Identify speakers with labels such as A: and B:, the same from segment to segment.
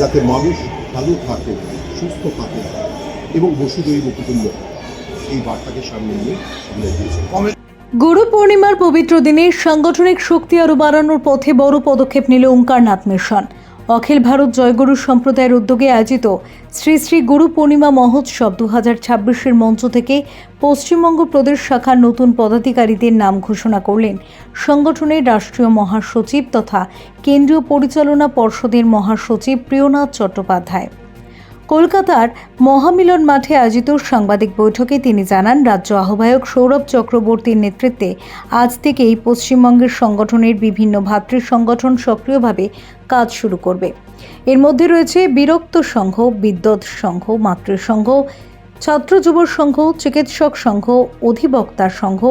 A: যাতে মানুষ ভালো থাকে, সুস্থ থাকে এবং বসুধৈব কুটুম্বকম এই বার্তাকে সামনে নিয়ে সামনে দিয়েছে।
B: গুরু পূর্ণিমার পবিত্র দিনে সাংগঠনিক শক্তি আরও বাড়ানোর পথে বড় পদক্ষেপ নিল ওঙ্কারনাথ মিশন। অখিল ভারত জয়গুরু সম্প্রদায়ের উদ্যোগে আয়োজিত শ্রী শ্রী গুরু পূর্ণিমা মহোৎসব 2026-এর মঞ্চ থেকে পশ্চিমবঙ্গ প্রদেশ শাখার নতুন পদাধিকারীদের নাম ঘোষণা করলেন সংগঠনের রাষ্ট্রীয় মহাসচিব তথা কেন্দ্রীয় পরিচালনা পর্ষদের মহাসচিব প্রিয়নাথ চট্টোপাধ্যায়। কলকাতার মহামিলন মাঠে আয়োজিত সাংবাদিক বৈঠকে তিনি জানান, রাজ্য আহ্বায়ক সৌরভ চক্রবর্তীর নেতৃত্বে আজ থেকেই পশ্চিমবঙ্গের সংগঠনের বিভিন্ন ভাতৃ সংগঠন সক্রিয়ভাবে কাজ শুরু করবে। এর মধ্যে রয়েছে বিরক্ত সংঘ, বিদ্যুৎ সংঘ, মাতৃসংঘ, ছাত্র যুব সংঘ, চিকিৎসক সংঘ, অধিবক্তা সংঘ,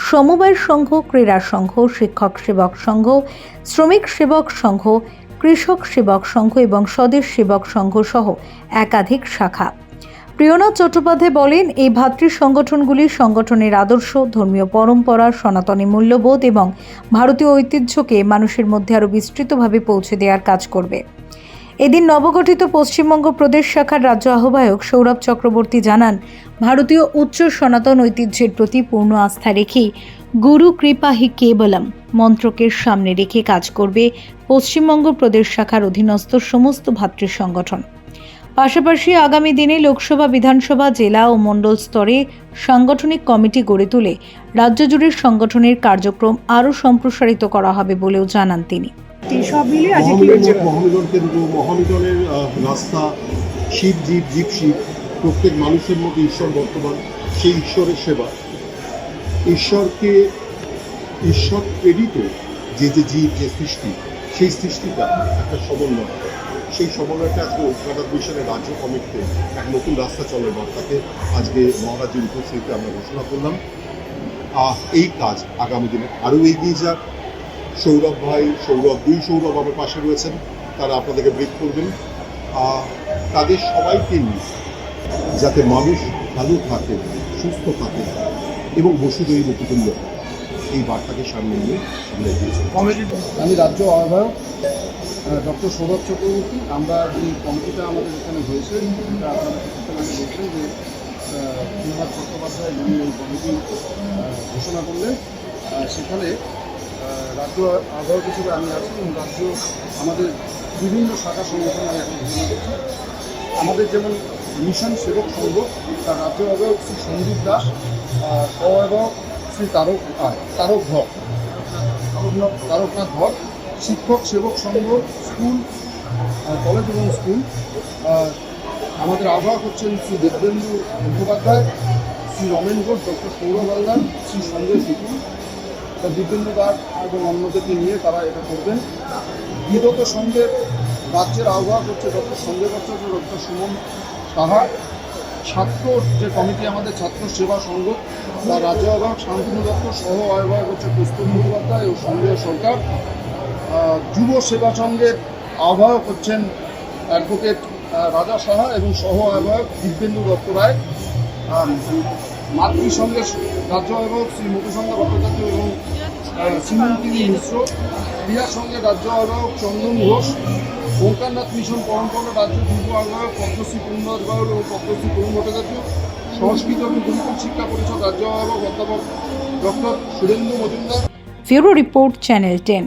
B: সমবায় সংঘ, ক্রীড়া সংঘ, শিক্ষক সেবক সংঘ, শ্রমিক সেবক সংঘ, কৃষক সেবক সংঘ এবং স্বদেশ সেবক সংঘ সহ একাধিক শাখা। প্রিয়নাথ চট্টোপাধ্যায় বলেন, এই ভাতৃ সংগঠনগুলি সংগঠনের আদর্শ, ধর্মীয় পরম্পরা, সনাতনী মূল্যবোধ এবং ভারতীয় ঐতিহ্যকে মানুষের মধ্যে আরও বিস্তৃতভাবে পৌঁছে দেওয়ার কাজ করবে। এদিন নবগঠিত পশ্চিমবঙ্গ প্রদেশ শাখার রাজ্য আহ্বায়ক সৌরভ চক্রবর্তী জানান, ভারতীয় উচ্চ সনাতন ঐতিহ্যের প্রতি পূর্ণ আস্থা রেখেই গুরু কৃপা হি কেবলম মন্ত্রকে সামনে রেখে কাজ করবে পশ্চিমবঙ্গ প্রদেশ শাখার অধীনস্থ সমস্ত ভাতৃ সংগঠন। পাশাপাশি আগামী দিনে লোকসভা, বিধানসভা, জেলা ও মণ্ডল স্তরে সাংগঠনিক কমিটি গড়ে তুলে রাজ্য জুড়ে সংগঠনের কার্যক্রম আরও সম্প্রসারিত করা হবে বলেও জানান তিনি।
A: মহামিলন কেন্দ্র, মহামিলনের রাস্তা, শিব জীব, জীব শিব, প্রত্যেক মানুষের মধ্যে ঈশ্বর বর্তমান, সেই ঈশ্বরের সেবা, ঈশ্বর প্রেরিত যে জীব, যে সৃষ্টি, সেই সৃষ্টিটা একটা সমন্বয়। সেই সমন্বয়টা আজকে ওঙ্কারনাথ মিশনের রাজ্য কমিটিতে এক নতুন রাস্তা চলার বার্তাকে আজকে মহারাজের উপস্থিতিতে আমরা ঘোষণা করলাম। এই কাজ আগামী দিনে আরও এগিয়ে যাক। সৌরভ ভাই, দুই সৌরভ আমার পাশে রয়েছেন, তারা আপনাদেরকে ব্রিফ করবেন। তাদের সবাইকে নিয়ে যাতে মানুষ ভালো থাকে, সুস্থ থাকে এবং বসুধৈব কুটুম্বকম এই বার্তাকে সামনে নিয়ে সামনে দিয়েছে।
C: আমি রাজ্য আহ্বায়ক ডক্টর সৌরভ চক্রবর্তী। আমরা যে কমিটিটা আমাদের এখানে হয়েছে সেটা আপনারা কিছুক্ষণ আগে বলছেন যে প্রিয়নাথ চট্টোপাধ্যায় যিনি এই কমিটি ঘোষণা করলেন, সেখানে রাজ্য আহ্বায়ক হিসেবে আমি আছি এবং রাজ্য আমাদের বিভিন্ন শাখা সংগঠন আমি এখন ঘোষণা করছি। আমাদের যেমন মিশন সেবক সংঘ, তার রাজ্য আহ্বায়ক শ্রী সন্দীপ দাস, সহ আহ্বায়ক শ্রী তারকনাথ ধর, শিক্ষক সেবক সংঘ, স্কুল, কলেজ এবং স্কুল, আমাদের আহ্বায়ক হচ্ছেন শ্রী দেবেন্দু মুখোপাধ্যায়, শ্রী রমেন ঘোষ, ডক্টর সৌরভ হালদার, শ্রী সঞ্জয় শুকুল, দিব্যেন্দু দাস এবং অন্যদেরকে নিয়ে তারা এটা করবেন। বিগত সংঘের রাজ্যের আহ্বায়ক হচ্ছে ডক্টর সঞ্জয় ভট্টাচার্য, ডক্টর সুমন সাহা। ছাত্র যে কমিটি আমাদের ছাত্র সেবা সংঘ, তার রাজ্য আহ্বায়ক শান্তনু দত্ত, সহ আহ্বায়ক হচ্ছে কৌস্তব মুখোপাধ্যায় ও সঞ্জয় সরকার। যুব সেবা সংঘের আহ্বায়ক হচ্ছেন অ্যাডভোকেট রাজা সাহা এবং সহ আহ্বায়ক দিব্যেন্দু দত্ত রায়। মাতৃসংঘের রাজ্য আহ্বায়ক শ্রী মধুসঙ্গা ভট্টাচার্য এবং শ্রীমন্তিনী মিশ্র। ক্রীড়া সংঘের রাজ্য আহ্বায়ক চন্দন ঘোষ। ওঙ্কারনাথ মিশন পরম্পরা রাজ্য যুব আহ্বায়ক পদ্মশ্রী পূর্ণনাথ বাউল ও পদ্মশ্রী তরুণ ভট্টাচার্য। সংস্কৃত এবং গুরুকুল শিক্ষা পরিষদ রাজ্য আহ্বায়ক অধ্যাপক doctor Surendra Majumdar.
B: Bureau report, channel 10।